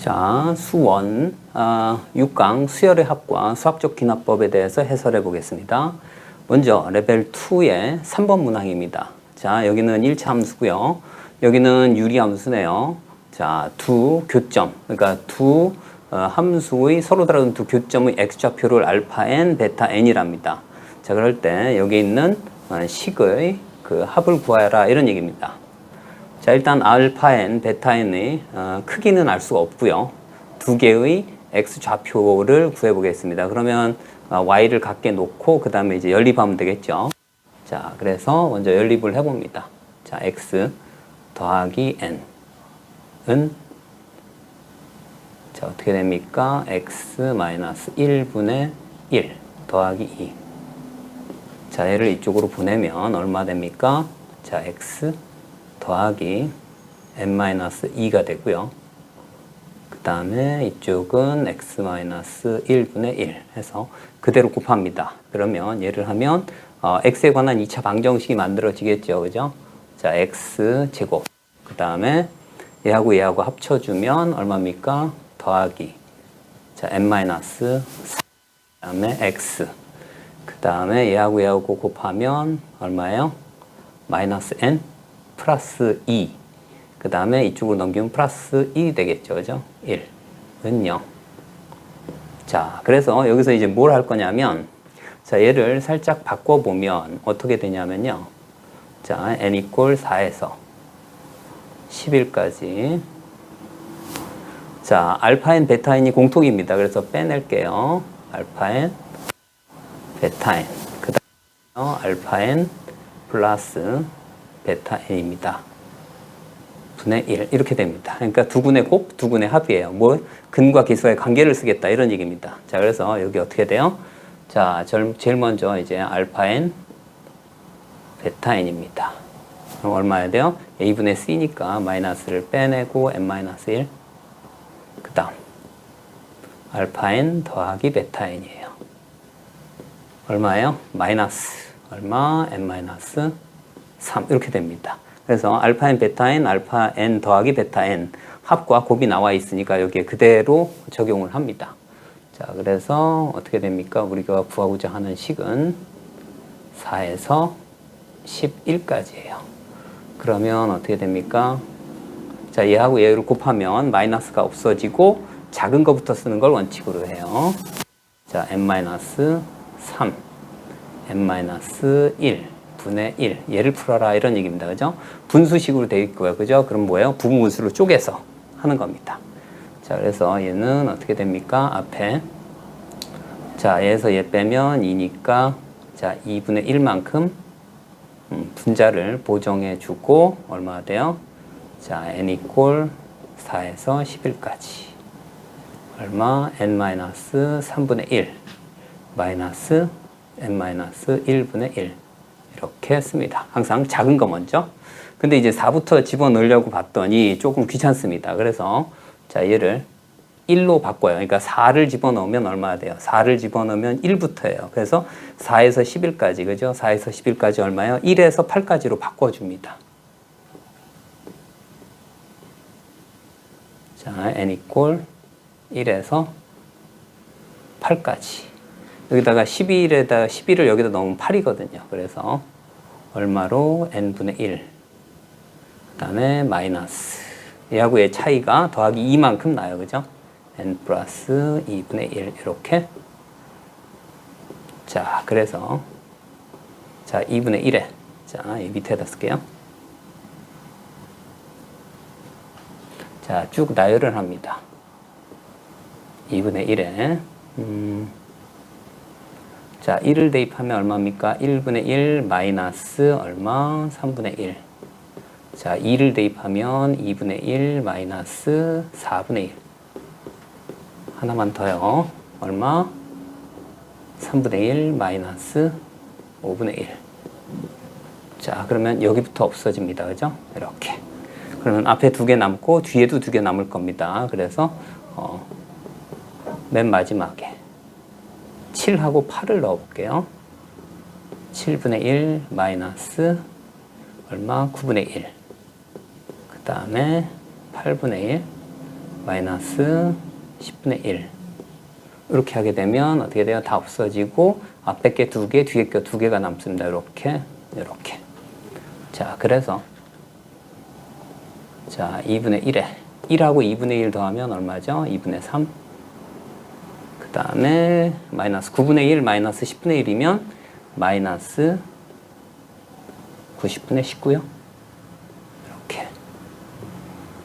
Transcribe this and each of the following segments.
자, 수원 6강 수열의 합과 수학적 귀납법에 대해서 해설해 보겠습니다. 먼저 레벨 2의 3번 문항입니다. 자, 여기는 1차 함수고요. 여기는 유리함수네요. 자, 두 교점, 그러니까 두 함수의 서로 다른 두 교점의 x좌표를 알파 n, 베타 n이랍니다. 자, 그럴 때 여기 있는 식의 그 합을 구하라 이런 얘기입니다. 자, 일단 알파 n, 베타 n의 크기는 알 수가 없고요. 두 개의 x 좌표를 구해 보겠습니다. 그러면 y를 각게 놓고 그 다음에 이제 연립하면 되겠죠. 자, 그래서 먼저 연립을 해봅니다. 자, x 더하기 n은 자, 어떻게 됩니까? x 마이너스 1분의 1 더하기 2. 자, 얘를 이쪽으로 보내면 얼마 됩니까? 자, x 더하기 n-2가 되고요. 그 다음에 이쪽은 x-1분의 1 해서 그대로 곱합니다. 그러면 얘를 하면 x에 관한 2차 방정식이 만들어지겠죠. 그죠? 자, x제곱. 그 다음에 얘하고 얘하고 합쳐주면 얼마입니까? 더하기. 자, n-4. 그 다음에 x. 그 다음에 얘하고 얘하고 곱하면 얼마예요? 마이너스 n 플러스 2. 그 다음에 이쪽으로 넘기면 플러스 2 되겠죠. 그죠? 1은 0. 자, 그래서 여기서 이제 뭘 할 거냐면, 자, 얘를 살짝 바꿔보면 어떻게 되냐면요. 자, n equal 4에서 11까지. 자, 알파 n, 베타 n이 공통입니다. 그래서 빼낼게요. 알파 n, 베타 n. 그 다음에 알파 n 플러스 베타 n입니다. 분의 1 이렇게 됩니다. 그러니까 두근의 곱, 두근의 합이에요. 뭐 근과 기수의 관계를 쓰겠다 이런 얘기입니다. 자, 그래서 여기 어떻게 돼요? 자, 제일 먼저 이제 알파 n 베타 n입니다. 그럼 얼마야 돼요? a분의 c니까 마이너스를 빼내고 n-1. 그 다음 알파 n 더하기 베타 n이에요. 얼마예요? 마이너스 얼마? n-3 이렇게 됩니다. 그래서 알파 n, 베타 n, 알파 n 더하기 베타 n 합과 곱이 나와 있으니까 여기에 그대로 적용을 합니다. 자, 그래서 어떻게 됩니까? 우리가 구하고자 하는 식은 4에서 11까지예요. 그러면 어떻게 됩니까? 자, 얘하고 얘를 곱하면 마이너스가 없어지고 작은 거부터 쓰는 걸 원칙으로 해요. 자, n-3, n-1 분의 1. 얘를 풀어라 이런 얘기입니다. 그죠? 분수식으로 되어 있고요. 그죠? 그럼 뭐예요? 부분수로 쪼개서 하는 겁니다. 자, 그래서 얘는 어떻게 됩니까? 앞에 자, 얘에서 얘 빼면 2니까 자, 2분의 1만큼 분자를 보정해 주고 얼마 돼요? 자, n equal 4에서 11까지 얼마? n-3분의 1 마이너스 n-1분의 1 이렇게 씁니다. 항상 작은 거 먼저. 근데 이제 4부터 집어넣으려고 봤더니 조금 귀찮습니다. 그래서 자, 얘를 1로 바꿔요. 그러니까 4를 집어넣으면 얼마 돼요? 4를 집어넣으면 1부터예요. 그래서 4에서 11까지, 그죠? 4에서 11까지 얼마예요? 1에서 8까지로 바꿔줍니다. 자, n equal 1에서 8까지. 여기다가 11을 여기다 넣으면 8이거든요. 그래서 얼마로? n분의 1. 그 다음에 마이너스. 얘하고 얘 차이가 더하기 2만큼 나요. 그죠? n 플러스 2분의 1. 이렇게. 자, 그래서 자, 2분의 1에 자, 이 밑에다 쓸게요. 자, 쭉 나열을 합니다. 2분의 1에 자, 1을 대입하면 얼마입니까? 1분의 1 마이너스 얼마? 3분의 1. 자, 2를 대입하면 2분의 1 마이너스 4분의 1. 하나만 더요. 얼마? 3분의 1 마이너스 5분의 1. 자, 그러면 여기부터 없어집니다. 그죠? 이렇게. 그러면 앞에 두 개 남고 뒤에도 두 개 남을 겁니다. 그래서 맨 마지막에 7하고 8을 넣어볼게요. 7분의 1 마이너스 얼마? 9분의 1. 그 다음에 8분의 1 마이너스 10분의 1 이렇게 하게 되면 어떻게 돼요? 다 없어지고 앞에 게 2개, 뒤에 게 2개가 남습니다. 이렇게 이렇게. 자, 그래서 자 2분의 1에 1하고 2분의 1 더하면 얼마죠? 2분의 3. 그 다음에 마이너스 9분의 1 마이너스 10분의 1이면 마이너스 90분의 19요. 이렇게.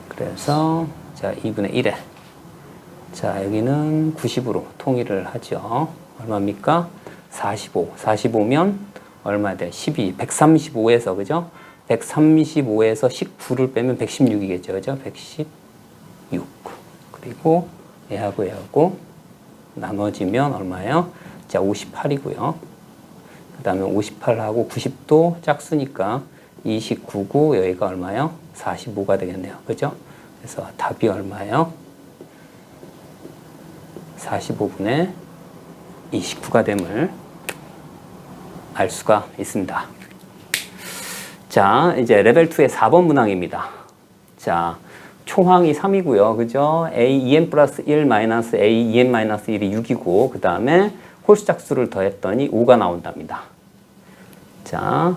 그래서 자 2분의 1에 자 여기는 90으로 통일을 하죠. 얼마입니까? 45. 45면 얼마 돼? 12. 135에서 그죠? 135에서 19를 빼면 116이겠죠. 그죠? 116. 그리고 얘하고 나눠지면 얼마예요? 자, 58이고요. 그 다음에 58하고 90도 짝수니까 29고 여기가 얼마예요? 45가 되겠네요. 그죠? 그래서 답이 얼마예요? 45분의 29가 됨을 알 수가 있습니다. 자, 이제 레벨 2의 4번 문항입니다. 자, 초항이 3이고요. 그죠? a 2n 플러스 1 마이너스 a 2n 마이너스 1이 6이고 그 다음에 홀수 짝수를 더했더니 5가 나온답니다. 자,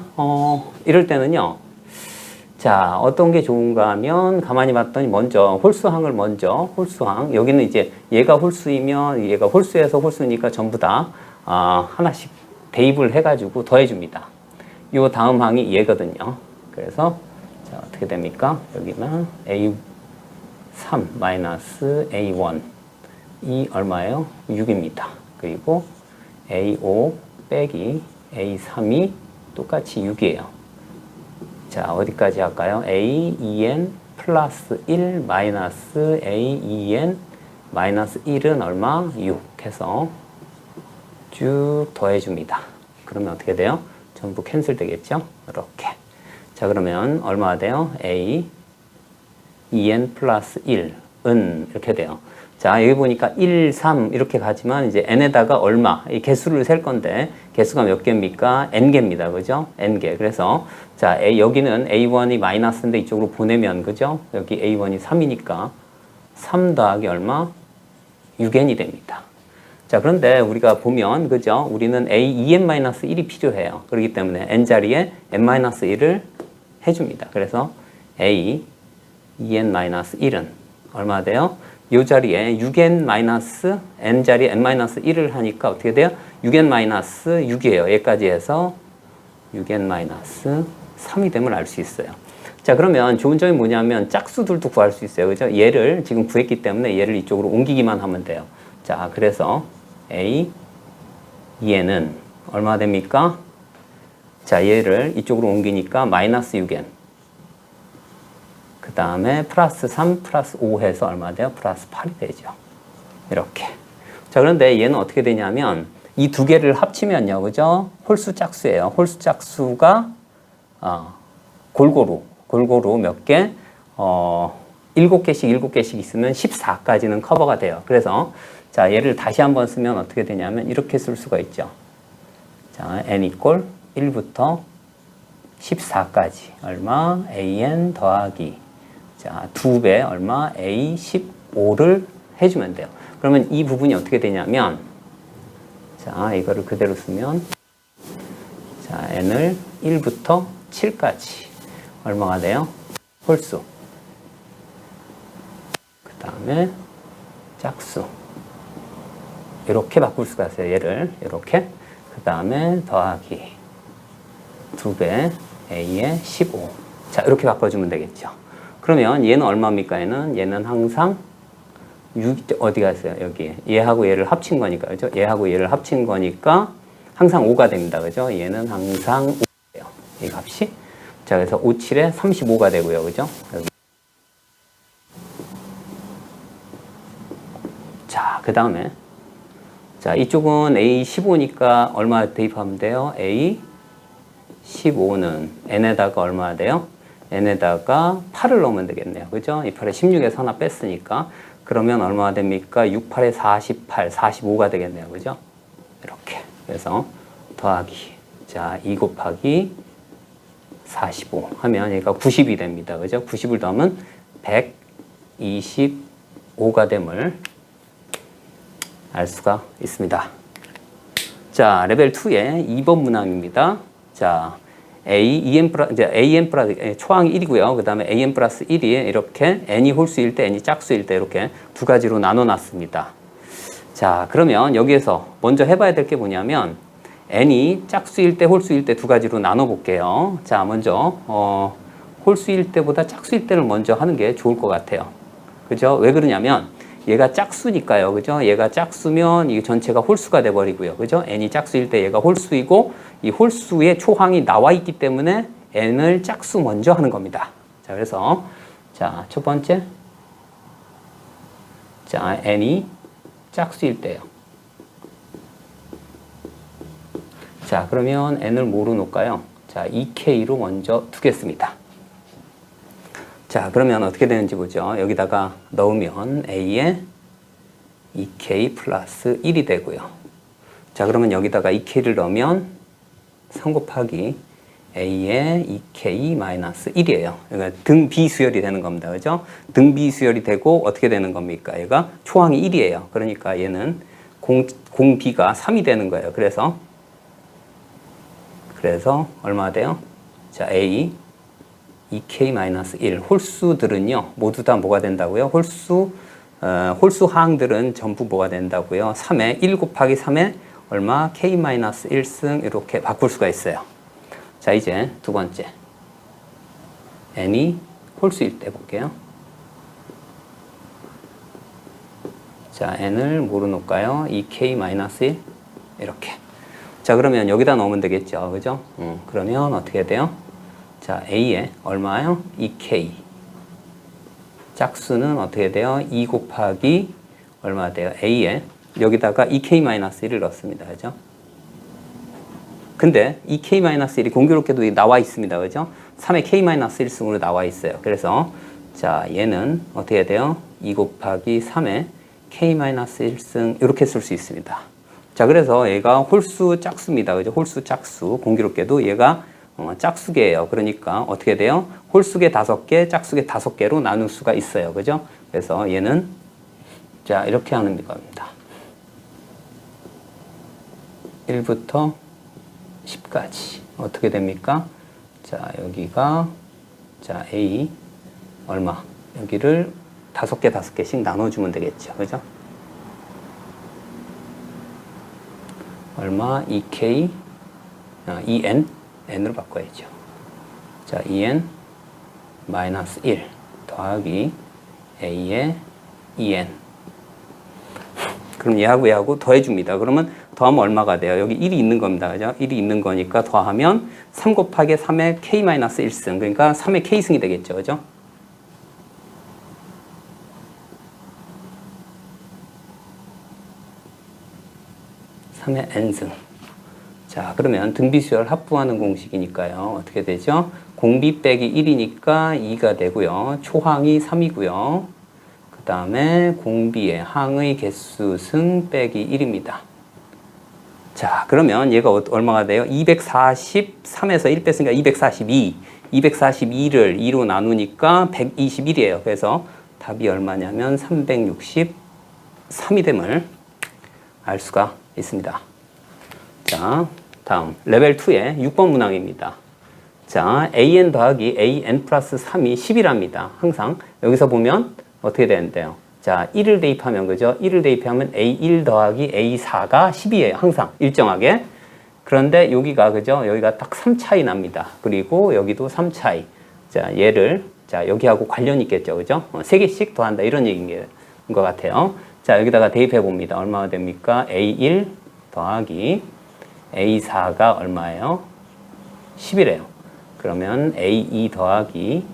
이럴 때는요. 자, 어떤 게 좋은가 하면 가만히 봤더니 먼저 홀수항을 홀수항. 여기는 이제 얘가 홀수이면 얘가 홀수에서 홀수니까 전부 다 하나씩 대입을 해가지고 더해줍니다. 요 다음 항이 얘거든요. 그래서 자, 어떻게 됩니까? 여기는 A3 마이너스 A1 이 얼마예요? 6입니다. 그리고 A5 빼기 A3이 똑같이 6이에요. 자, 어디까지 할까요? A, 2n 플러스 1 마이너스 A, 2n 마이너스 1은 얼마? 6 해서 쭉 더해줍니다. 그러면 어떻게 돼요? 전부 캔슬 되겠죠? 이렇게. 자, 그러면 얼마가 돼요? A, 2n 플러스 1은 이렇게 돼요. 자, 여기 보니까 1, 3 이렇게 가지만 이제 n에다가 얼마? 이 개수를 셀 건데 개수가 몇 개입니까? n개입니다. 그죠? n개. 그래서 자, 여기는 a1이 마이너스인데 이쪽으로 보내면 그죠? 여기 a1이 3이니까 3 더하기 얼마? 6n이 됩니다. 자, 그런데 우리가 보면 그죠? 우리는 a 2n-1이 필요해요. 그렇기 때문에 n 자리에 n-1을 해줍니다. 그래서 a 2n-1은 얼마 돼요? 이 자리에 6n-n 자리에 n-1을 하니까 어떻게 돼요? 6n-6이에요. 얘까지 해서 6n-3이 됨을 알 수 있어요. 자, 그러면 좋은 점이 뭐냐면 짝수들도 구할 수 있어요. 그죠? 얘를 지금 구했기 때문에 얘를 이쪽으로 옮기기만 하면 돼요. 자, 그래서 a 2n은 얼마 됩니까? 자, 얘를 이쪽으로 옮기니까 마이너스 6n. 그 다음에 플러스 3 플러스 5 해서 얼마 돼요? 플러스 8이 되죠. 이렇게. 자, 그런데 얘는 어떻게 되냐면 이 두 개를 합치면요. 그죠? 홀수 짝수예요. 홀수 짝수가 골고루 몇 개? 7개씩 있으면 14까지는 커버가 돼요. 그래서 자, 얘를 다시 한번 쓰면 어떻게 되냐면 이렇게 쓸 수가 있죠. 자, n 이꼴 1부터 14까지 얼마? an 더하기 자, 2배 얼마? a15를 해주면 돼요. 그러면 이 부분이 어떻게 되냐면 자, 이거를 그대로 쓰면 자, n을 1부터 7까지 얼마가 돼요? 홀수. 그 다음에 짝수. 이렇게 바꿀 수가 있어요. 얘를 이렇게. 그 다음에 더하기 2배 a의 15. 자, 이렇게 바꿔주면 되겠죠. 그러면 얘는 얼마입니까? 얘는 항상 6, 어디 갔어요? 여기. 얘하고 얘를 합친 거니까, 그죠? 얘하고 얘를 합친 거니까 항상 5가 됩니다. 그죠? 얘는 항상 5예요. 이 값이. 자, 그래서 5, 7에 35가 되고요. 그죠? 여기. 자, 그 다음에. 자, 이쪽은 A15니까 얼마 대입하면 돼요? A15는 n에다가 얼마 돼요? n에다가 8을 넣으면 되겠네요. 그죠? 이 8에 16에서 하나 뺐으니까. 그러면 얼마가 됩니까? 6, 8에 48, 45가 되겠네요. 그죠? 이렇게. 그래서 더하기. 자, 2 곱하기 45 하면 얘가 90이 됩니다. 그죠? 90을 더하면 125 5가 됨을 알 수가 있습니다. 자, 레벨 2의 2번 문항입니다. 자, AN 플러스, 초항이 1이고요. 그 다음에 AN 플러스 1이 이렇게 n이 홀수일 때, n이 짝수일 때 이렇게 두 가지로 나눠 놨습니다. 자, 그러면 여기에서 먼저 해봐야 될 게 뭐냐면, n이 짝수일 때, 홀수일 때 두 가지로 나눠 볼게요. 자, 먼저, 홀수일 때보다 짝수일 때를 먼저 하는 게 좋을 것 같아요. 그죠? 왜 그러냐면, 얘가 짝수니까요. 그죠? 얘가 짝수면 이 전체가 홀수가 돼버리고요. 그죠? n이 짝수일 때 얘가 홀수이고, 이 홀수의 초항이 나와 있기 때문에 n을 짝수 먼저 하는 겁니다. 자, 그래서, 자, 첫 번째. 자, n이 짝수일 때요. 자, 그러면 n을 뭐로 놓을까요? 자, 2k로 먼저 두겠습니다. 자, 그러면 어떻게 되는지 보죠. 여기다가 넣으면 a에 2k 플러스 1이 되고요. 자, 그러면 여기다가 2k를 넣으면 3 곱하기 a에 2k 마이너스 1이에요. 그러니까 등비수열이 되는 겁니다. 그죠? 등비수열이 되고 어떻게 되는 겁니까? 얘가 초항이 1이에요. 그러니까 얘는 공비가 3이 되는 거예요. 그래서 얼마가 돼요? 자, a 2k-1 홀수들은요 모두 다 뭐가 된다고요? 홀수 하항들은 전부 뭐가 된다고요? 3에 1 곱하기 3에 얼마? k-1승 이렇게 바꿀 수가 있어요. 자, 이제 두 번째 n이 홀수일 때 볼게요. 자, n을 뭐로 놓을까요? 2k-1 이렇게. 자, 그러면 여기다 넣으면 되겠죠. 그죠? 그러면 어떻게 돼요? 자, a에 얼마요? 2k. 짝수는 어떻게 돼요? 2 곱하기 얼마 돼요? a에 여기다가 2k-1을 넣습니다. 그죠? 근데 2k-1이 공교롭게도 나와 있습니다. 그죠? 3의 k-1승으로 나와 있어요. 그래서 자, 얘는 어떻게 돼요? 2 곱하기 3의 k-1승 이렇게 쓸 수 있습니다. 자, 그래서 얘가 홀수 짝수입니다. 그죠? 홀수 짝수. 공교롭게도 얘가 짝수계예요. 그러니까 어떻게 돼요? 홀수계 5개, 짝수계 5개로 나눌 수가 있어요. 그죠? 그래서 얘는 자, 이렇게 하는 겁니다. 1부터 10까지 어떻게 됩니까? 자, 여기가 자, A 얼마? 여기를 5개 5개씩 나눠주면 되겠죠. 그죠? 얼마? 2K 2N n으로 바꿔야죠. 자, 2n 마이너스 1 더하기 a의 2n. 그럼 얘하고 더해줍니다. 그러면 더하면 얼마가 돼요? 여기 1이 있는 겁니다. 그죠? 1이 있는 거니까 더하면 3 곱하기 3의 k-1승. 그러니까 3의 k승이 되겠죠. 그죠? (3의 n승). 자, 그러면 등비수열 합부하는 공식이니까요. 어떻게 되죠? 공비 빼기 1이니까 2가 되고요. 초항이 3이고요. 그 다음에 공비의 항의 개수 승 빼기 1입니다. 자, 그러면 얘가 얼마가 돼요? 243에서 1 뺐으니까 242. 242를 2로 나누니까 121이에요. 그래서 답이 얼마냐면 363이 됨을 알 수가 있습니다. 자, 다음 레벨 2의 6번 문항입니다. 자, an 더하기 an 플러스 3이 10이랍니다. 항상 여기서 보면 어떻게 되는데요? 자, 1을 대입하면 그죠? 1을 대입하면 a1 더하기 a4가 10이에요. 항상 일정하게. 그런데 여기가 그죠? 여기가 딱 3 차이 납니다. 그리고 여기도 3 차이. 자, 얘를 자, 여기하고 관련이 있겠죠. 그죠? 3개씩 더한다 이런 얘기인 것 같아요. 자, 여기다가 대입해 봅니다. 얼마가 됩니까? a1 더하기 A4가 얼마예요? 10이래요. 그러면 A2 더하기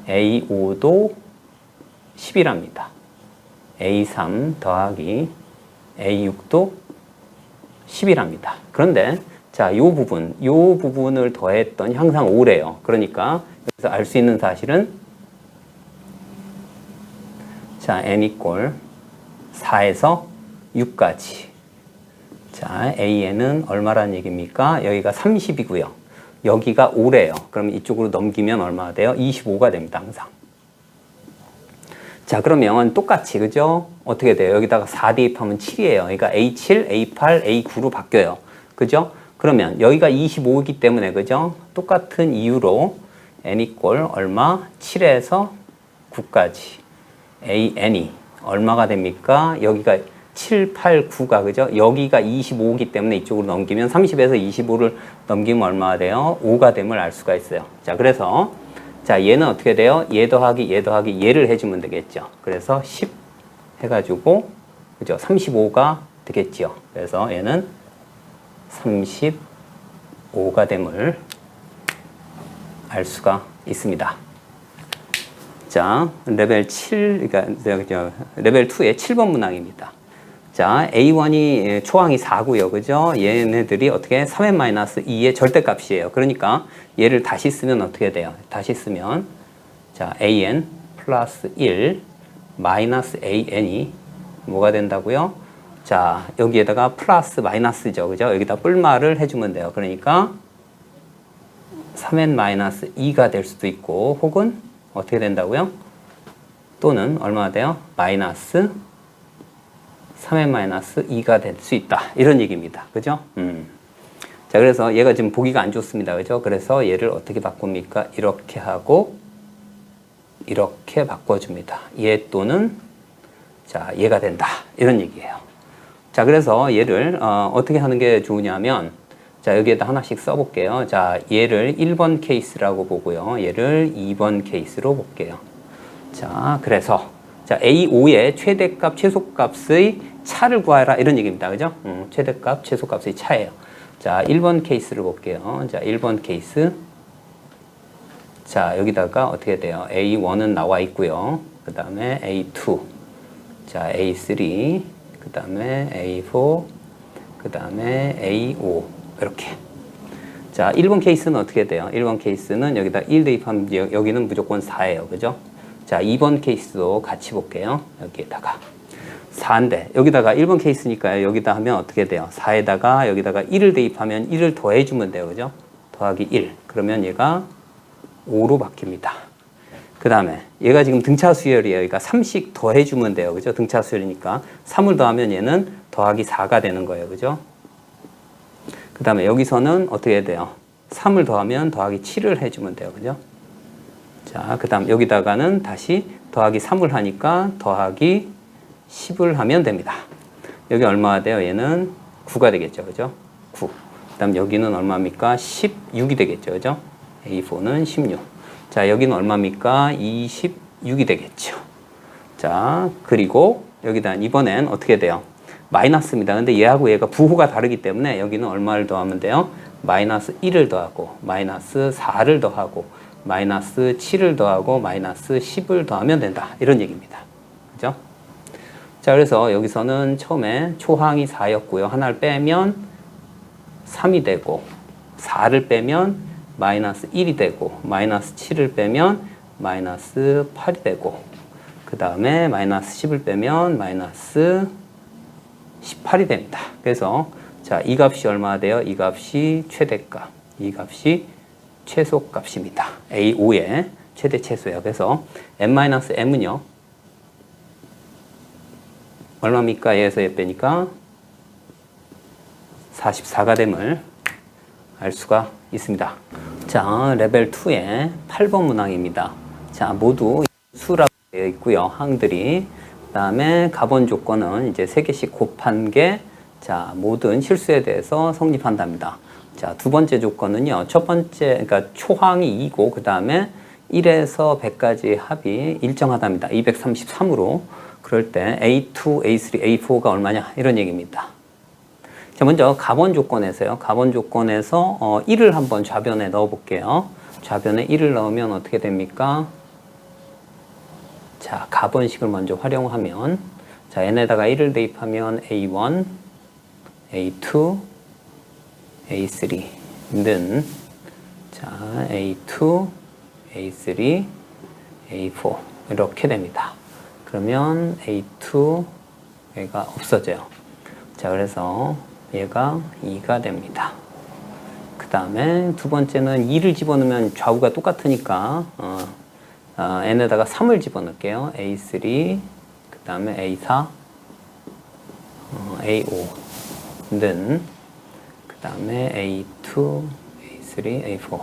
A5도 10이랍니다. A3 더하기 A6도 10이랍니다. 그런데 자, 요 부분을 더했더니 항상 5래요. 그러니까 여기서 알 수 있는 사실은 자, n 이꼴 4에서 6까지. 자, AN은 얼마라는 얘기입니까? 여기가 30이고요. 여기가 5래요. 그럼 이쪽으로 넘기면 얼마가 돼요? 25가 됩니다. 항상. 자, 그러면 똑같이, 그죠? 어떻게 돼요? 여기다가 4 대입하면 7이에요. 그러니까 A7, A8, A9로 바뀌어요. 그죠? 그러면 여기가 25이기 때문에, 그죠? 똑같은 이유로 n 이꼴 얼마? 7에서 9까지. AN이 얼마가 됩니까? 여기가 7, 8, 9가, 그죠? 여기가 25이기 때문에 이쪽으로 넘기면 30에서 25를 넘기면 얼마가 돼요? 5가 됨을 알 수가 있어요. 자, 그래서 자, 얘는 어떻게 돼요? 얘 더하기 얘를 해주면 되겠죠. 그래서 10 해가지고, 그죠? 35가 되겠죠. 그래서 얘는 35가 됨을 알 수가 있습니다. 자, 레벨 7, 그러니까 레벨 2의 7번 문항입니다. 자, A1이 초항이 4고요. 그죠? 얘네들이 어떻게 3n-2의 절대값이에요. 그러니까 얘를 다시 쓰면 어떻게 돼요? 다시 쓰면 자, an 플러스 1 마이너스 an이 뭐가 된다고요? 자, 여기에다가 플러스 마이너스죠. 그죠? 여기다 뿔말을 해주면 돼요. 그러니까 3n-2가 될 수도 있고, 혹은 어떻게 된다고요? 또는 얼마가 돼요? 마이너스 3n-2가 될 수 있다. 이런 얘기입니다. 그죠? 자, 그래서 얘가 지금 보기가 안 좋습니다. 그죠? 그래서 얘를 어떻게 바꿉니까? 이렇게 하고, 이렇게 바꿔줍니다. 얘 또는, 자, 얘가 된다. 이런 얘기예요. 자, 그래서 얘를, 어떻게 하는 게 좋으냐면, 자, 여기에다 하나씩 써볼게요. 자, 얘를 1번 케이스라고 보고요. 얘를 2번 케이스로 볼게요. 자, 그래서, 자, A5의 최대값, 최소값의 차를 구하라. 이런 얘기입니다. 그죠? 최대값, 최소값의 차예요. 자, 1번 케이스를 볼게요. 자, 1번 케이스. 자, 여기다가 어떻게 돼요? A1은 나와 있고요. 그 다음에 A2. 자, A3. 그 다음에 A4. 그 다음에 A5. 이렇게. 자, 1번 케이스는 어떻게 돼요? 1번 케이스는 여기다 1 대입하면 여기는 무조건 4예요. 그죠? 자, 2번 케이스도 같이 볼게요. 여기에다가 4인데 여기다가 1번 케이스니까요. 여기다 하면 어떻게 돼요? 4에다가 여기다가 1을 대입하면 1을 더해주면 돼요. 그죠? 더하기 1. 그러면 얘가 5로 바뀝니다. 그 다음에 얘가 지금 등차 수열이에요. 그러니까 3씩 더해주면 돼요. 그죠? 등차 수열이니까 3을 더하면 얘는 더하기 4가 되는 거예요. 그죠? 그 다음에 여기서는 어떻게 해야 돼요? 3을 더하면 더하기 7을 해주면 돼요. 그죠? 자, 그 다음 여기다가는 다시 더하기 3을 하니까 더하기 10을 하면 됩니다. 여기 얼마가 돼요? 얘는 9가 되겠죠. 그죠? 9. 그 다음 여기는 얼마입니까? 16이 되겠죠. 그죠? A4는 16. 자, 여기는 얼마입니까? 26이 되겠죠. 자, 그리고 여기다 이번엔 어떻게 돼요? 마이너스입니다. 근데 얘하고 얘가 부호가 다르기 때문에 여기는 얼마를 더하면 돼요? 마이너스 1을 더하고 마이너스 4를 더하고 마이너스 7을 더하고 마이너스 10을 더하면 된다. 이런 얘기입니다. 그죠? 자, 그래서 여기서는 처음에 초항이 4였고요. 하나를 빼면 3이 되고 4를 빼면 마이너스 1이 되고 마이너스 7을 빼면 마이너스 8이 되고 그 다음에 마이너스 10을 빼면 마이너스 18이 됩니다. 그래서 자, 이 값이 얼마나 돼요? 이 값이 최대값, 이 값이 최소값입니다. A5의 최대 최소예요. 그래서 n-m은요. 얼마입니까? 얘에서 얘 빼니까 44가 됨을 알 수가 있습니다. 자, 레벨 2의 8번 문항입니다. 자, 모두 수라고 되어 있고요. 항들이. 그 다음에 가본 조건은 이제 3개씩 곱한 게 자, 모든 실수에 대해서 성립한답니다. 자, 두 번째 조건은요. 첫 번째, 그러니까 초항이 2고, 그 다음에 1에서 100까지 합이 일정하답니다. 233으로. 그럴 때 A2, A3, A4가 얼마냐? 이런 얘기입니다. 자, 먼저 가본 조건에서요. 가본 조건에서 1을 한번 좌변에 넣어 볼게요. 좌변에 1을 넣으면 어떻게 됩니까? 자, 가본식을 먼저 활용하면 자, n에다가 1을 대입하면 A1, A2, A3는 자, A2, A3, A4 이렇게 됩니다. 그러면 A2 얘가 없어져요. 자, 그래서 얘가 2가 됩니다. 그 다음에 두 번째는 2를 집어넣으면 좌우가 똑같으니까 n에다가 3을 집어넣을게요. A3, 그 다음에 A4, A5, then 그 다음에 A2, A3, A4.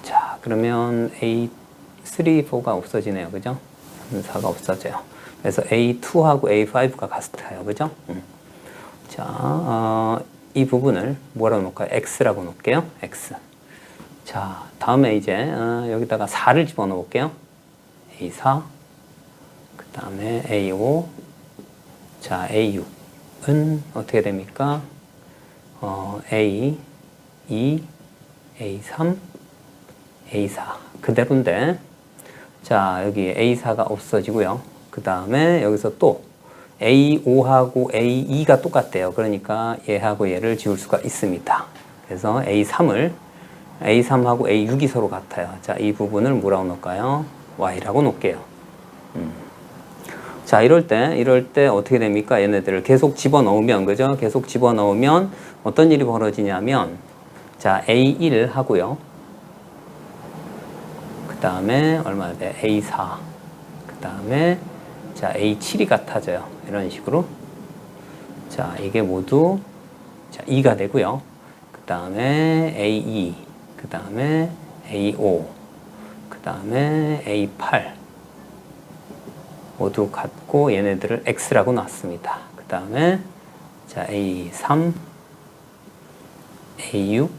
자, 그러면 A3, 4가 없어지네요. 그죠? 3, 4가 없어져요. 그래서 A2하고 A5가 같아요. 그죠? 자, 이 부분을 뭐라고 놓을까요? X라고 놓을게요. X. 자, 다음에 이제 여기다가 4를 집어넣을게요. A4, 그 다음에 A5, 자, A6은 어떻게 됩니까? A2, A3, A4 그대로인데, 자, 여기 A4가 없어지고요. 그 다음에 여기서 또 A5하고 A2가 똑같대요. 그러니까 얘하고 얘를 지울 수가 있습니다. 그래서 A3하고 A6이 서로 같아요. 자, 이 부분을 뭐라고 놓을까요? Y라고 놓을게요. 자, 이럴 때 어떻게 됩니까? 얘네들을 계속 집어넣으면, 그죠? 계속 집어넣으면 어떤 일이 벌어지냐면, 자, A1 하고요. 그 다음에 얼마 돼? A4. 그 다음에 자, A7이 같아져요. 이런 식으로. 자, 이게 모두 자, 2가 되고요. 그 다음에 A2, 그 다음에 A5, 그 다음에 A8 모두 같고 얘네들을 X라고 놨습니다. 그 다음에 자, A3, A6,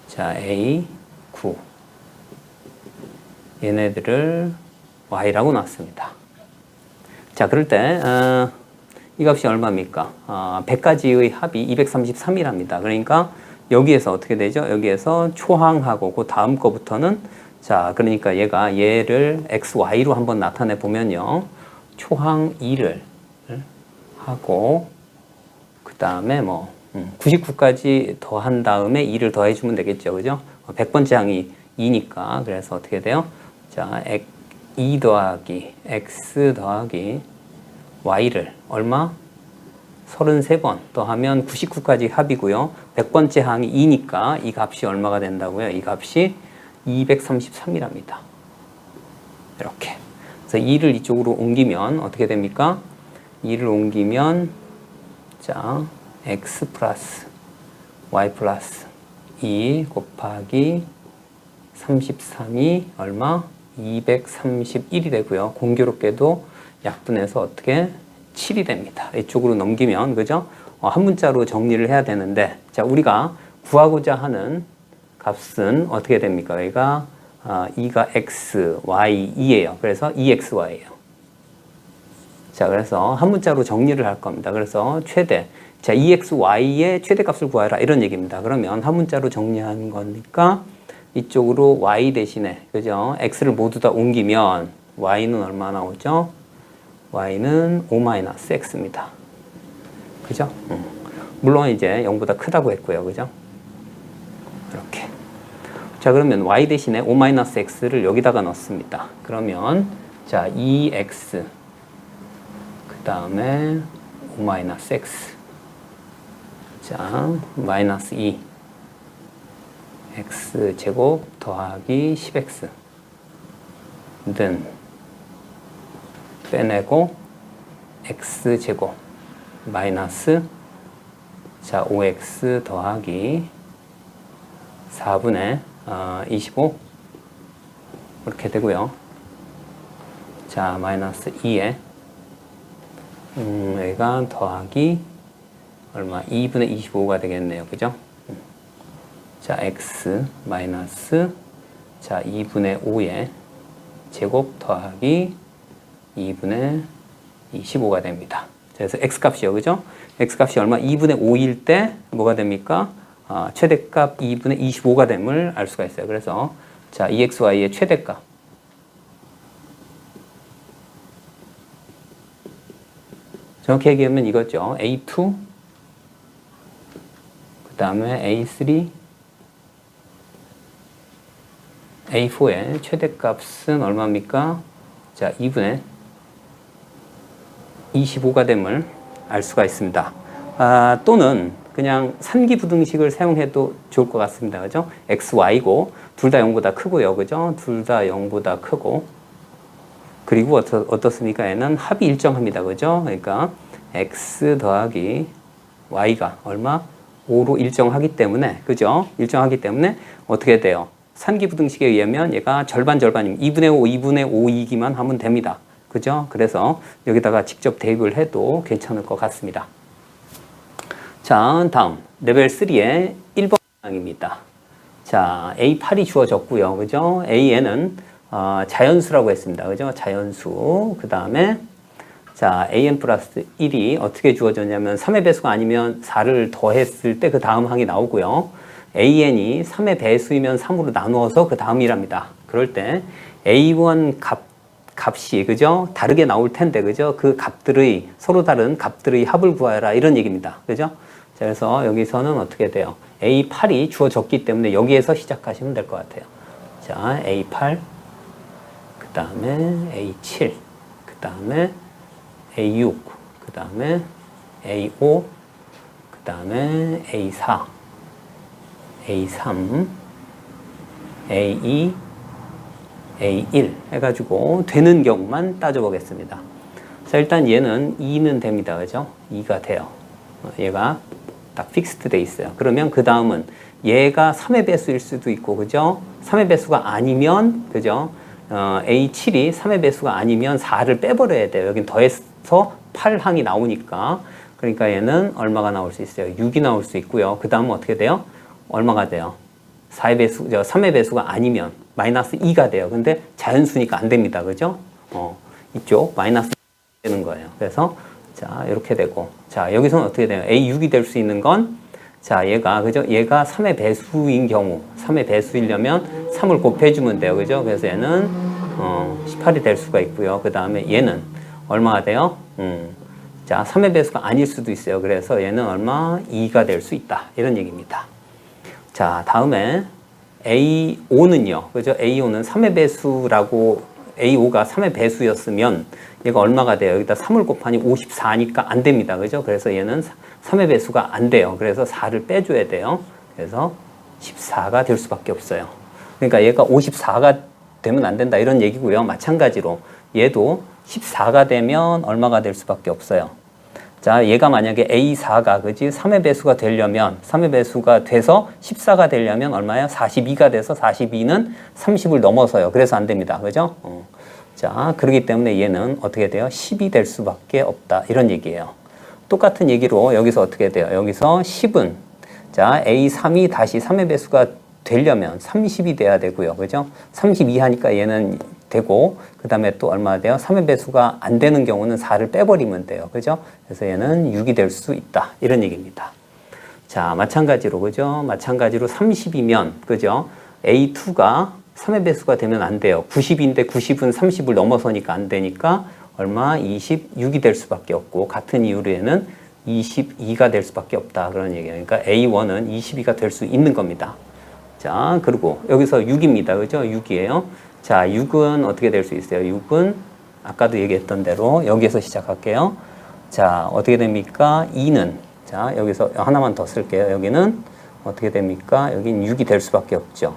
자, A9 얘네들을 Y라고 놨습니다. 자, 그럴 때 이 값이 얼마입니까? 100가지의 합이 233이랍니다. 그러니까 여기에서 어떻게 되죠? 여기에서 초항하고 그 다음 거부터는 자, 그러니까 얘를 XY로 한번 나타내 보면요. 초항 2를 하고 그 다음에 99까지 더한 다음에 2를 더해 주면 되겠죠. 그죠? 100번째 항이 2니까 그래서 어떻게 돼요? 자, 2 더하기 X 더하기 Y를 얼마? 33번 더하면 99까지 합이고요. 100번째 항이 2니까 이 값이 얼마가 된다고요? 이 값이 233이랍니다. 이렇게. 그래서 2를 이쪽으로 옮기면 어떻게 됩니까? 2를 옮기면 자, X 플러스 Y 플러스 2 곱하기 33이 얼마? 231이 되고요. 공교롭게도 약분해서 어떻게? 7이 됩니다. 이쪽으로 넘기면, 그죠? 한 문자로 정리를 해야 되는데, 자, 우리가 구하고자 하는 값은 어떻게 됩니까? 여기가 2가 x, y, 2예요. 그래서 2xy예요. 자, 그래서 한 문자로 정리를 할 겁니다. 그래서 최대, 자, 2xy의 최대값을 구하라 이런 얘기입니다. 그러면 한 문자로 정리한 거니까 이쪽으로 y 대신에, 그죠? x를 모두 다 옮기면 y는 얼마 나오죠? y는 5-x입니다. 그죠? 물론 이제 0보다 크다고 했고요. 그죠? 이렇게. 자, 그러면 y 대신에 5-x를 여기다가 넣습니다. 그러면 자, 2x 그 다음에 5-x 자, 마이너스 2 x제곱 더하기 10x 는 빼내고 x제곱 마이너스 자 5x 더하기 4분의 25 이렇게 되고요. 자 마이너스 2에 여기가 더하기 얼마 2분의 25가 되겠네요. 그죠? 자 x 마이너스 자 2분의 5에 제곱 더하기 2분의 25가 됩니다. 그래서 x값이요. 그죠? x값이 얼마? 2분의 5일 때 뭐가 됩니까? 최대값 2분의 25가 됨을 알 수가 있어요. 그래서 자, EXY의 최대값. 정확히 얘기하면 이거죠. A2, 그 다음에 A3, A4의 최대값은 얼마입니까? 자, 2분의 25가 됨을 알 수가 있습니다. 또는 그냥 산기부등식을 사용해도 좋을 것 같습니다. 그죠? x, y고 둘 다 0보다 크고요. 그죠? 둘 다 0보다 크고 그리고 어떻습니까? 얘는 합이 일정합니다. 그죠? 그러니까 x 더하기 y가 얼마? 5로 일정하기 때문에 그죠? 일정하기 때문에 어떻게 돼요? 산기부등식에 의하면 얘가 절반이면 2분의 5, 2분의 5이기만 하면 됩니다. 그죠? 그래서 여기다가 직접 대입을 해도 괜찮을 것 같습니다. 자, 다음 레벨 3의 1번 문항입니다. 자, A8이 주어졌고요. 그죠? AN은 자연수라고 했습니다. 그죠? 자연수. 그 다음에 자, AN 플러스 1이 어떻게 주어졌냐면 3의 배수가 아니면 4를 더했을 때 그 다음 항이 나오고요. AN이 3의 배수이면 3으로 나누어서 그 다음이랍니다. 그럴 때 A1 값이 그죠? 다르게 나올 텐데 그죠? 그 값들의 서로 다른 값들의 합을 구하라 이런 얘기입니다. 그죠? 자, 그래서 여기서는 어떻게 돼요? A8이 주어졌기 때문에 여기에서 시작하시면 될 것 같아요. 자, A8 그 다음에 A7 그 다음에 A6 그 다음에 A5 그 다음에 A4 A3 A2 A1 해가지고 되는 경우만 따져보겠습니다. 자, 일단 얘는 2는 됩니다. 그죠? 2가 돼요. 얘가 딱 픽스드 돼 있어요. 그러면 그 다음은 얘가 3의 배수일 수도 있고, 그죠? 3의 배수가 아니면, 그죠? A7이 3의 배수가 아니면 4를 빼버려야 돼요. 여긴 더해서 8항이 나오니까. 그러니까 얘는 얼마가 나올 수 있어요? 6이 나올 수 있고요. 그 다음은 어떻게 돼요? 얼마가 돼요? 3의 배수가 아니면 마이너스 2가 돼요. 근데 자연수니까 안 됩니다. 그죠? 이쪽 마이너스 2가 되는 거예요. 그래서 자, 이렇게 되고. 자, 여기서는 어떻게 돼요? A6이 될 수 있는 건 자, 얘가 그죠? 얘가 3의 배수인 경우 3의 배수이려면 3을 곱해주면 돼요. 그죠? 그래서 얘는 18이 될 수가 있고요. 그 다음에 얘는 얼마가 돼요? 자, 3의 배수가 아닐 수도 있어요. 그래서 얘는 얼마? 2가 될 수 있다. 이런 얘기입니다. 자, 다음에 A5는요. 그죠? A5는 3의 배수라고 A5가 3의 배수였으면 얘가 얼마가 돼요? 여기다 3을 곱하니 54니까 안 됩니다. 그죠? 그래서 얘는 3의 배수가 안 돼요. 그래서 4를 빼줘야 돼요. 그래서 14가 될 수밖에 없어요. 그러니까 얘가 54가 되면 안 된다. 이런 얘기고요. 마찬가지로 얘도 14가 되면 얼마가 될 수밖에 없어요. 자, 얘가 만약에 A4가, 그지? 3의 배수가 되려면, 3의 배수가 돼서 14가 되려면 얼마예요? 42가 돼서 42는 30을 넘어서요. 그래서 안 됩니다. 그죠? 자, 그렇기 때문에 얘는 어떻게 돼요? 10이 될 수밖에 없다. 이런 얘기예요. 똑같은 얘기로 여기서 어떻게 돼요? 여기서 10은, 자, A3이 다시 3의 배수가 되려면 30이 돼야 되고요. 그죠? 32 하니까 얘는 되고, 그 다음에 또 얼마 돼요? 3의 배수가 안 되는 경우는 4를 빼버리면 돼요. 그죠? 그래서 얘는 6이 될 수 있다. 이런 얘기입니다. 자, 마찬가지로, 그죠? 마찬가지로 30이면, 그죠? A2가 3의 배수가 되면 안 돼요. 90인데 90은 30을 넘어서니까 안 되니까 얼마? 26이 될 수밖에 없고, 같은 이유로 얘는 22가 될 수밖에 없다. 그런 얘기예요. 그러니까 A1은 22가 될 수 있는 겁니다. 자, 그리고 여기서 6입니다. 그죠? 6이에요. 자, 6은 어떻게 될 수 있어요? 6은 아까도 얘기했던 대로 여기에서 시작할게요. 자, 어떻게 됩니까? 2는 자, 여기서 하나만 더 쓸게요. 여기는 어떻게 됩니까? 여긴 6이 될 수밖에 없죠.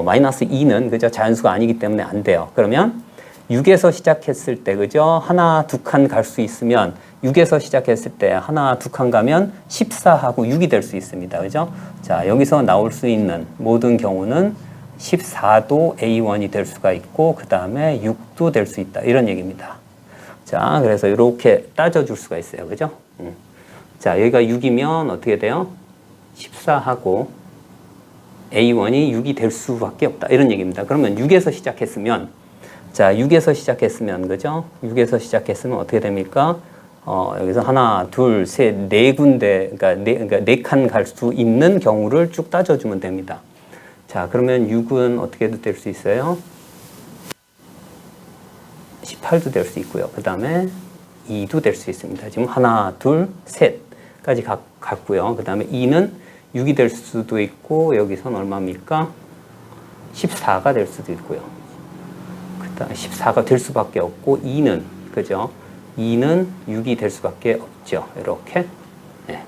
마이너스 2는 그죠? 자연수가 아니기 때문에 안 돼요. 그러면 6에서 시작했을 때 그죠? 하나, 두 칸 갈 수 있으면 6에서 시작했을 때 하나, 두 칸 가면 14하고 6이 될 수 있습니다. 그죠? 자, 여기서 나올 수 있는 모든 경우는 14도 A1이 될 수가 있고 그 다음에 6도 될 수 있다. 이런 얘기입니다. 자, 그래서 이렇게 따져줄 수가 있어요. 그죠? 자, 여기가 6이면 어떻게 돼요? 14하고 A1이 6이 될 수밖에 없다. 이런 얘기입니다. 그러면 6에서 시작했으면 자, 6에서 시작했으면 그죠? 6에서 시작했으면 어떻게 됩니까? 여기서 하나, 둘, 셋, 네 군데, 그러니까 네 칸 갈 수 있는 경우를 쭉 따져주면 됩니다. 자, 그러면 6은 어떻게 될 수 있어요? 18도 될 수 있고요. 그 다음에 2도 될 수 있습니다. 지금 하나, 둘, 셋까지 갔고요. 그 다음에 2는 6이 될 수도 있고, 여기선 얼마입니까? 14가 될 수도 있고요. 그 다음에 14가 될 수밖에 없고, 2는, 그죠? 2는 6이 될 수밖에 없죠. 이렇게. 네.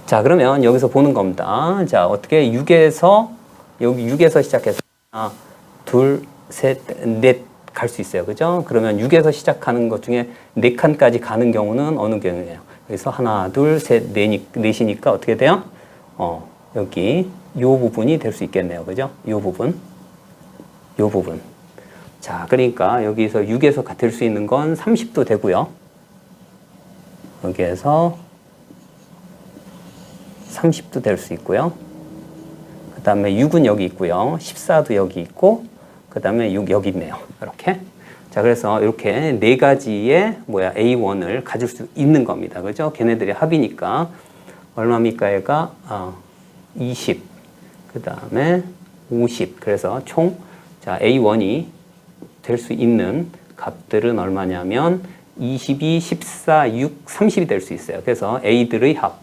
자, 그러면 여기서 보는 겁니다. 자, 어떻게 6에서 여기 6에서 시작해서 하나, 둘, 셋, 넷 갈 수 있어요. 그죠? 그러면 6에서 시작하는 것 중에 4칸까지 가는 경우는 어느 경우예요? 여기서 하나, 둘, 셋, 넷이니까 어떻게 돼요? 여기 요 부분이 될 수 있겠네요. 그죠? 요 부분. 요 부분. 자, 그러니까 여기서 6에서 같을 수 있는 건 30도 되고요. 여기에서 30도 될 수 있고요. 그 다음에 6은 여기 있고요. 14도 여기 있고, 그 다음에 6 여기 있네요. 이렇게. 자, 그래서 이렇게 네 가지의 A1을 가질 수 있는 겁니다. 그죠? 걔네들이 합이니까. 얼마입니까? 얘가 20. 그 다음에 50. 그래서 총, 자, A1이 될 수 있는 값들은 얼마냐면 22, 14, 6, 30이 될 수 있어요. 그래서 A들의 합.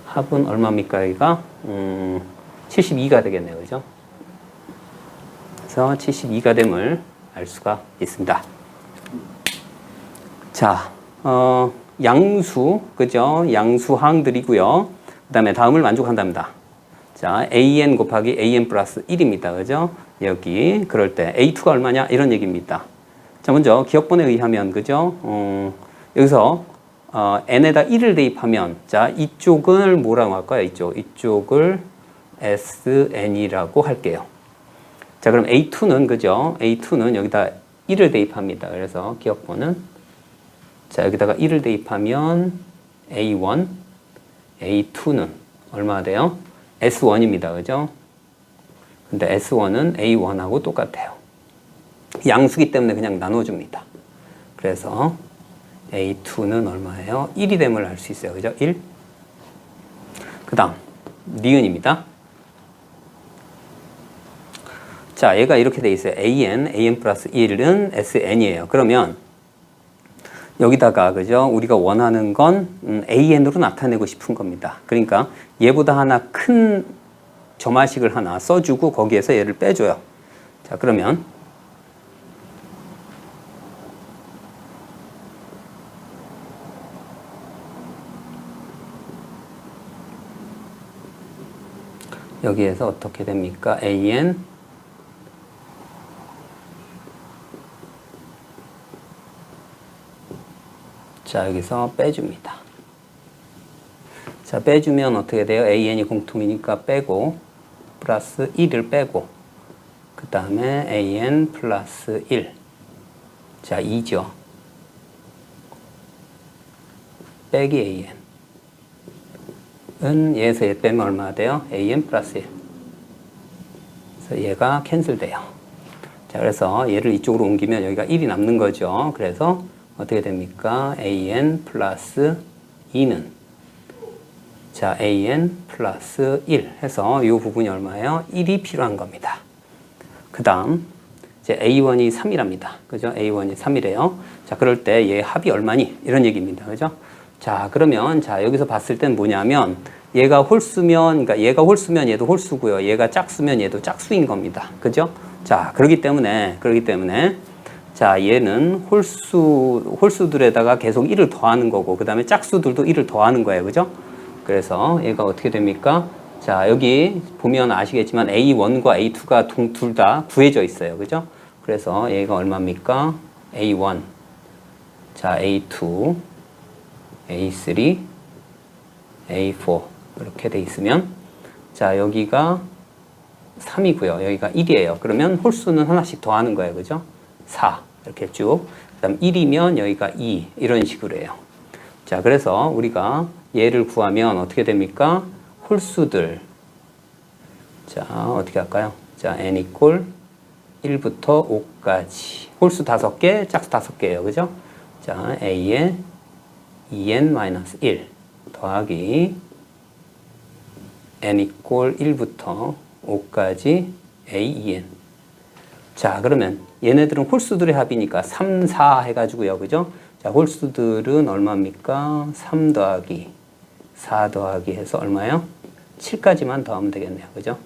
합은 얼마입니까? 여기가 72가 되겠네요. 그죠? 그래서 72가 됨을 알 수가 있습니다. 자, 양수, 그죠? 양수항들이고요. 그 다음에 다음을 만족한답니다. 자, AN 곱하기 AN 플러스 1입니다. 그죠? 여기, 그럴 때 A2가 얼마냐? 이런 얘기입니다. 자, 먼저 기억본에 의하면, 그죠? 여기서 n에다 1을 대입하면, 자, 이쪽을 뭐라고 할까요? 이쪽을 SN이라고 할게요. 자, 그럼 A2는, 그죠? A2는 여기다 1을 대입합니다. 그래서 기억본은, 자, 여기다가 1을 대입하면 A1, A2는 얼마나 돼요? S1입니다. 그죠? 근데 S1은 A1하고 똑같아요. 양수기 때문에 그냥 나눠줍니다. 그래서 A2는 얼마예요? 1이 됨을 알 수 있어요. 그죠? 1. 그 다음, 니은입니다. 자, 얘가 이렇게 돼 있어요. AN 플러스 1은 SN이에요. 그러면 여기다가, 그죠? 우리가 원하는 건 AN으로 나타내고 싶은 겁니다. 그러니까 얘보다 하나 큰 점화식을 하나 써주고 거기에서 얘를 빼줘요. 자, 그러면 여기에서 어떻게 됩니까? AN 자, 여기서 빼줍니다. 자, 빼주면 어떻게 돼요? AN이 공통이니까 빼고 플러스 1을 빼고 그 다음에 AN 플러스 1 자, 2죠. 빼기 AN 은 얘에서 얘 빼면 얼마나 돼요? AN 플러스 1 그래서 얘가 캔슬돼요. 자, 그래서 얘를 이쪽으로 옮기면 여기가 1이 남는 거죠. 그래서 어떻게 됩니까? AN 플러스 2는 자, AN 플러스 1 해서 이 부분이 얼마예요? 1이 필요한 겁니다. 그 다음 이제 A1이 3이랍니다. 그죠? A1이 3이래요. 자, 그럴 때 얘 합이 얼마니? 이런 얘기입니다. 그죠? 자, 그러면 자, 여기서 봤을 땐 뭐냐면 얘가 홀수면, 그러니까 얘가 홀수면 얘도 홀수고요. 얘가 짝수면 얘도 짝수인 겁니다. 그죠? 자, 그렇기 때문에 자, 얘는 홀수들에다가 계속 1을 더하는 거고, 그 다음에 짝수들도 1을 더하는 거예요. 그죠? 그래서 얘가 어떻게 됩니까? 자, 여기 보면 아시겠지만 A1과 A2가 둘 다 구해져 있어요. 그죠? 그래서 얘가 얼마입니까? A1, 자, A2, A3, A4 이렇게 돼 있으면 자, 여기가 3이고요. 여기가 1이에요. 그러면 홀수는 하나씩 더하는 거예요. 그죠? 4 이렇게 쭉. 그 다음 1이면 여기가 2 이런 식으로 해요. 자, 그래서 우리가 얘를 구하면 어떻게 됩니까? 홀수들. 자, 어떻게 할까요? 자, n 이퀄 1부터 5까지. 홀수 5개, 짝수 5개예요. 그죠? 자, a에 2n-1 더하기 n 이퀄 1부터 5까지 a2n. 자, 그러면 얘네들은 홀수들의 합이니까 3, 4 해가지고요. 그죠? 자, 홀수들은 얼마입니까? 3 더하기 4 더하기 해서 얼마예요? 7까지만 더하면 되겠네요. 그죠?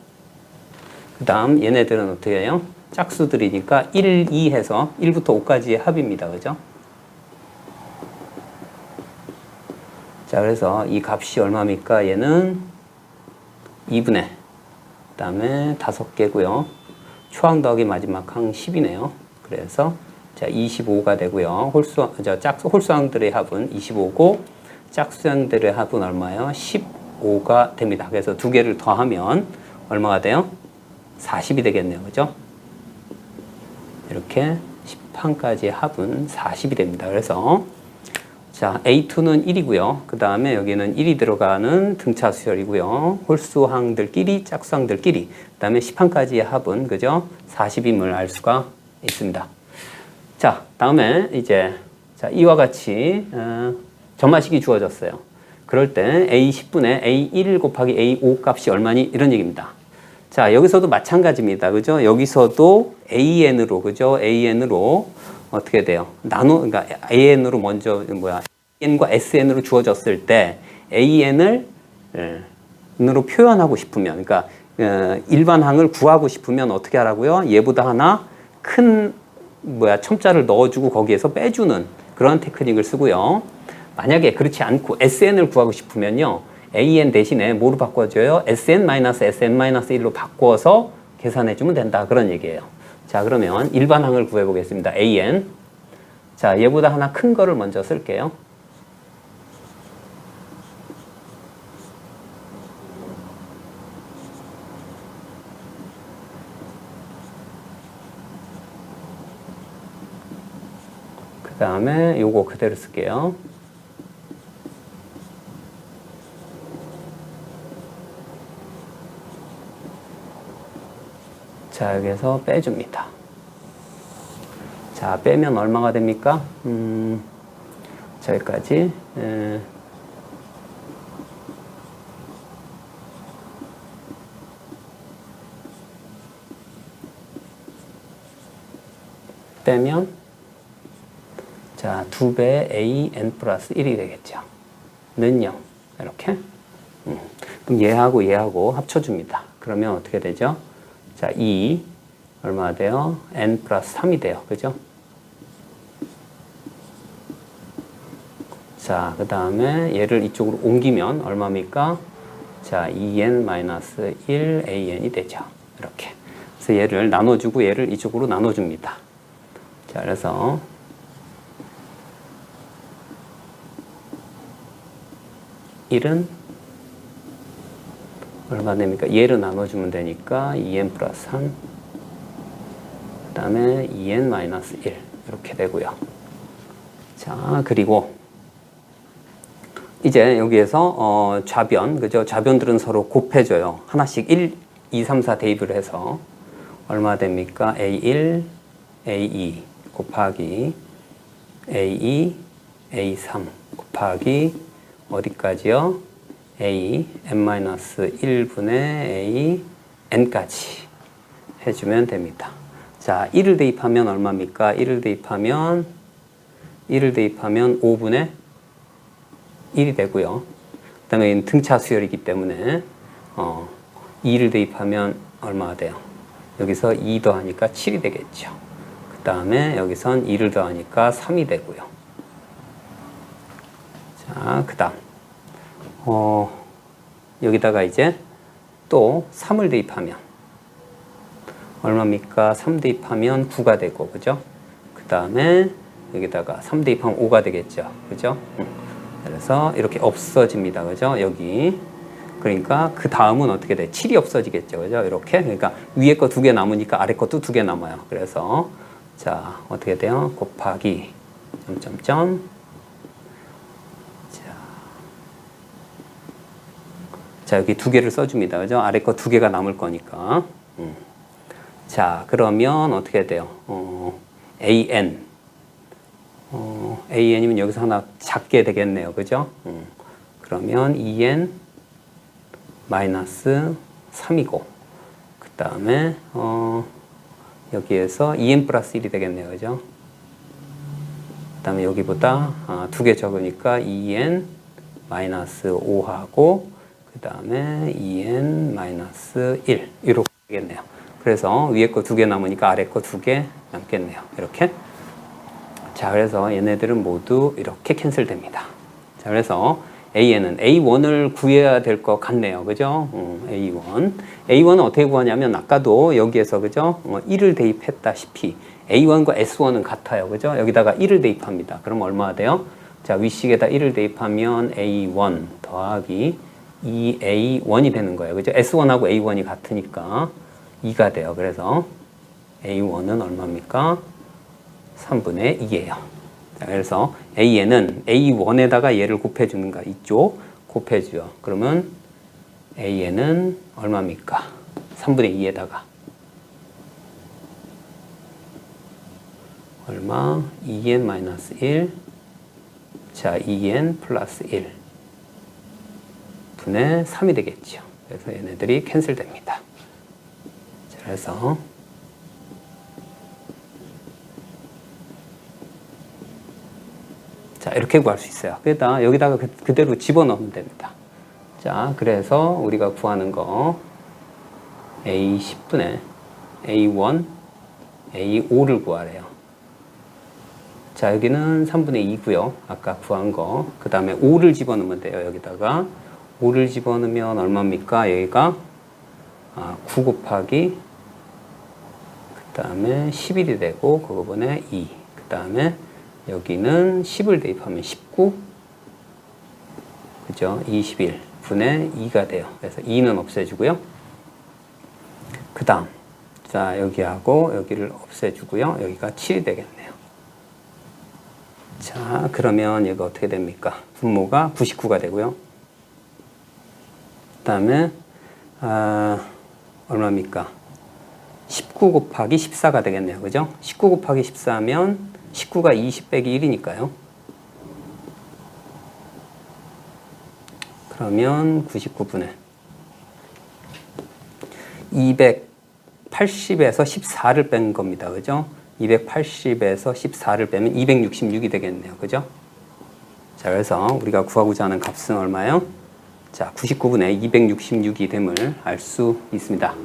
그 다음 얘네들은 어떻게 해요? 짝수들이니까 1, 2 해서 1부터 5까지의 합입니다. 그죠? 자, 그래서 이 값이 얼마입니까? 얘는 2분의, 그 다음에 5개고요. 초항 더하기 마지막 항 10이네요. 그래서 자, 25가 되고요. 홀수항들의 합은 25고 짝수항들의 합은 얼마예요? 15가 됩니다. 그래서 두 개를 더하면 얼마가 돼요? 40이 되겠네요. 그죠? 이렇게 10항까지의 합은 40이 됩니다. 그래서 자, A2는 1이고요. 그 다음에 여기는 1이 들어가는 등차 수열이고요. 홀수항들끼리, 짝수항들끼리. 그 다음에 10항까지의 합은, 그죠? 40임을 알 수가 있습니다. 자, 다음에 이제, 자, 이와 같이, 점화식이 주어졌어요. 그럴 때 A10분의 A1 곱하기 A5 값이 얼마니? 이런 얘기입니다. 자, 여기서도 마찬가지입니다. 그죠? 여기서도 AN으로, 그죠? AN으로 어떻게 돼요? 그러니까 AN으로 먼저, AN과 SN으로 주어졌을 때 AN을 으로 표현하고 싶으면, 그러니까 일반항을 구하고 싶으면 어떻게 하라고요? 얘보다 하나 큰 첨자를 넣어주고 거기에서 빼주는 그런 테크닉을 쓰고요. 만약에 그렇지 않고 SN을 구하고 싶으면요, AN 대신에 뭐로 바꿔줘요? SN-SN-1로 바꿔서 계산해주면 된다. 그런 얘기예요. 자, 그러면 일반항을 구해보겠습니다. AN. 자, 얘보다 하나 큰 거를 먼저 쓸게요. 그 다음에 요거 그대로 쓸게요. 자, 여기서 빼줍니다. 자, 빼면 얼마가 됩니까? 저기까지. 빼면, 자, 2배 AN 플러스 1이 되겠죠. 는요. 이렇게. 그럼 얘하고 얘하고 합쳐줍니다. 그러면 어떻게 되죠? 자, 2 얼마가 돼요? n 플러스 3이 돼요. 그죠? 자, 그 다음에 얘를 이쪽으로 옮기면 얼마입니까? 자, 2n 마이너스 1 an이 되죠. 이렇게. 그래서 얘를 나눠주고 얘를 이쪽으로 나눠줍니다. 자, 그래서 1은 얼마 됩니까? 얘를 나눠주면 되니까 2n 플러스 3, 그 다음에 2n 마이너스 1 이렇게 되고요. 자, 그리고 이제 여기에서 좌변, 그죠? 좌변들은 서로 곱해줘요. 하나씩 1, 2, 3, 4 대입을 해서 얼마 됩니까? A1, A2 곱하기 A2, A3 곱하기 어디까지요? A, n-1분의 A, n까지 해주면 됩니다. 자, 1을 대입하면 얼마입니까? 1을 대입하면 5분의 1이 되고요. 그 다음에 등차 수열이기 때문에 2를 대입하면 얼마가 돼요? 여기서 2 더하니까 7이 되겠죠. 그 다음에 여기선 2를 더하니까 3이 되고요. 자, 그 다음 여기다가 이제 또 3을 대입하면 얼마입니까? 3 대입하면 9가 되고, 그죠? 그 다음에 여기다가 3 대입하면 5가 되겠죠. 그죠? 그래서 이렇게 없어집니다. 그죠? 여기. 그러니까 그 다음은 어떻게 돼? 7이 없어지겠죠. 그죠? 이렇게. 그러니까 위에 거 2개 남으니까 아래 것도 2개 남아요. 그래서 자, 어떻게 돼요? 곱하기 점점점. 자, 여기 2개를 써줍니다. 그죠? 아래 거 2개가 남을 거니까. 자, 그러면 어떻게 돼요? AN. AN이면 여기서 하나 작게 되겠네요. 그죠? 그러면 2N 마이너스 3이고, 그 다음에, 여기에서 2N 플러스 1이 되겠네요. 그죠? 그 다음에 여기보다 2개 적으니까 2N 마이너스 5하고, 그 다음에 2n 마이너스 1 이렇게 되겠네요. 그래서 위에 거 2개 남으니까 아래 거 2개 남겠네요. 이렇게. 자, 그래서 얘네들은 모두 이렇게 캔슬됩니다. 자, 그래서 A에는 A1을 구해야 될 것 같네요. 그죠? A1. A1은 어떻게 구하냐면 아까도 여기에서 그죠? 1을 대입했다시피 A1과 S1은 같아요. 그죠? 여기다가 1을 대입합니다. 그럼 얼마가 돼요? 자, 위식에다 1을 대입하면 A1 더하기 2A1이 되는 거예요. 그죠? S1하고 A1이 같으니까 2가 돼요. 그래서 A1은 얼마입니까? 3분의 2예요. 자, 그래서 A에는 A1에다가 얘를 곱해주는 거 이쪽 곱해줘요. 그러면 A에는 얼마입니까? 3분의 2에다가 얼마? 2n 마이너스 1. 자, 2n 플러스 1 분의 3이 되겠죠. 그래서 얘네들이 캔슬됩니다. 자, 그래서 자, 이렇게 구할 수 있어요. 여기다가 그대로 집어넣으면 됩니다. 자, 그래서 우리가 구하는 거 A 10분의 A1, A5를 구하래요. 자, 여기는 3분의 2고요. 아까 구한 거. 그 다음에 5를 집어넣으면 돼요. 여기다가 5를 집어넣으면 얼마입니까? 여기가 9 곱하기 그 다음에 11이 되고 그거분의 2. 그 다음에 여기는 10을 대입하면 19. 그죠? 21 분의 2가 돼요. 그래서 2는 없애주고요. 그 다음 자, 여기하고 여기를 없애주고요. 여기가 7이 되겠네요. 자, 그러면 얘가 어떻게 됩니까? 분모가 99가 되고요. 그 다음에 얼마입니까? 19 곱하기 14가 되겠네요. 그죠? 19 곱하기 14면 19가 20 빼기 1이니까요. 그러면 99분의 280에서 14를 뺀 겁니다. 그죠? 280에서 14를 빼면 266이 되겠네요. 그죠? 자, 그래서 우리가 구하고자 하는 값은 얼마예요? 자, 99분의 266이 됨을 알 수 있습니다.